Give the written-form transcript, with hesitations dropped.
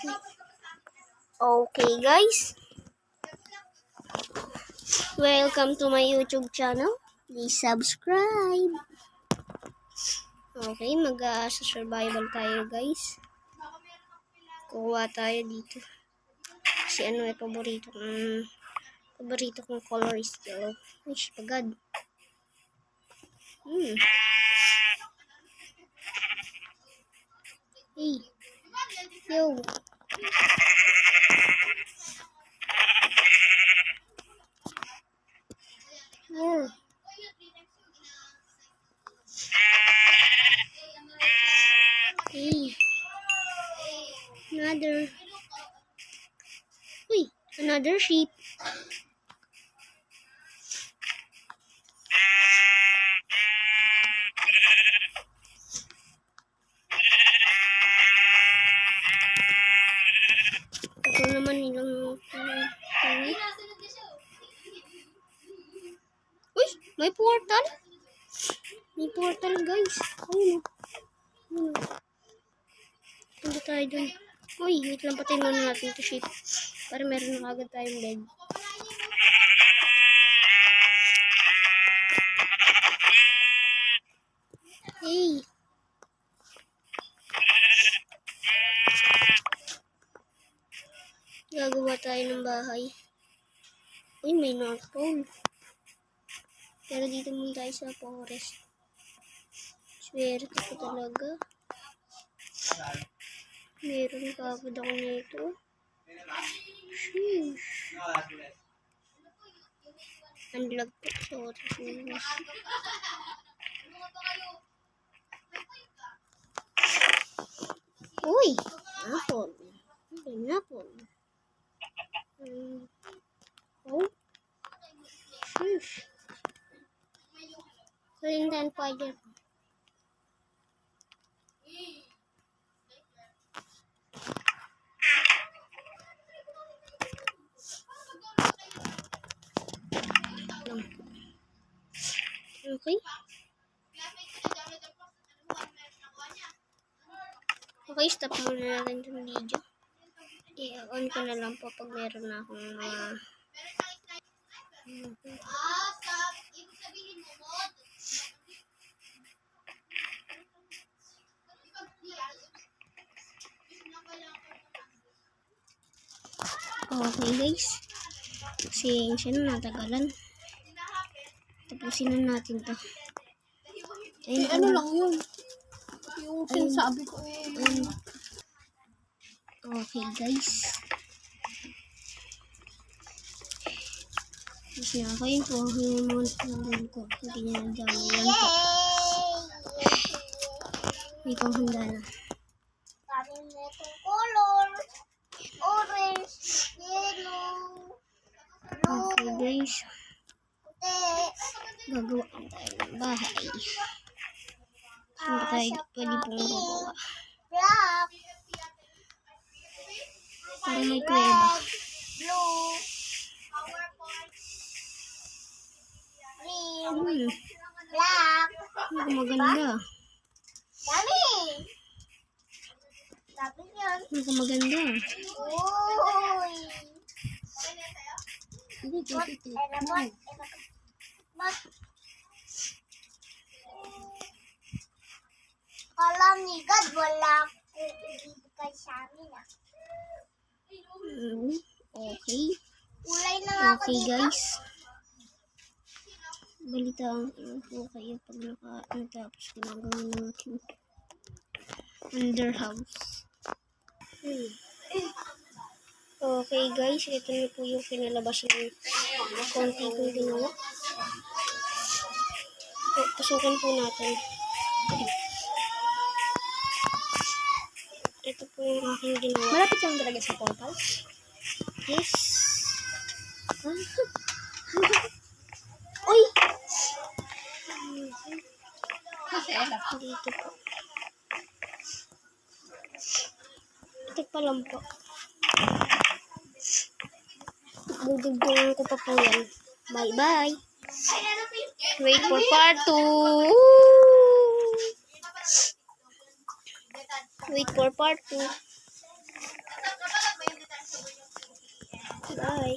Okay guys, welcome to my YouTube channel. Please subscribe. Okay, mag-survival tayo guys. Kuha tayo dito. Kasi ano ay paborito kong color is yellow. Ay, pagad. Hey. Yo. Hey. Another sheep. Ito naman nilang uy, may portal. May portal guys. Ayun. Punta tayo dun. Uy, wait lang, patayin muna natin ito sheep. Para meron na agad tayong bed. Hey. Gagawa tayo ng bahay. Uy, may North Pole. Pero dito muna tayo sa forest. Swerte ko talaga. Meron ka agad ako nito. Sheesh. Unlock po. Sorry. Uy! Apple. Apple. Oh. Sheesh. Kalindan fire. Okay. Okay, stop muna natin itong video. I-on ko na lang po pag meron na akong mga okay guys. Kasi siya na natagalan. Tapusin na natin to. Ayun, ano lang yun? Yung sinasabi ko Okay guys. Kasi ako yun po. Yung mga ko. Hindi niya nagdami yan po. May panghanda na. Kami na itong color. Orange, yellow, blue, Okay guys. puti. Gagawa tayo ng bahay. Saan ba tayo pwede pong gagawa? Black, Para may kuweba. blue, green, black. Maganda. Dami! Dami yun. Maganda. Uy! Hindi, Alam ni God, wala akong ibibigay sa amin ah. Okay. Kulay na nga ako Okay dito. guys. Balitaan po kayo pag natapos ko na gawin ng aking underhouse. Okay guys, ito na po yung pinalabas ng konti kong ginawa. Pasukan po natin. Ito po yung aking ginawa. malapit lang talaga sa portal. Yes. Uy! Dito po. Ito pa lang po. Dudugtungan ko pa po yan. Bye-bye. Wait for part 2. Wait for part 2. Bye.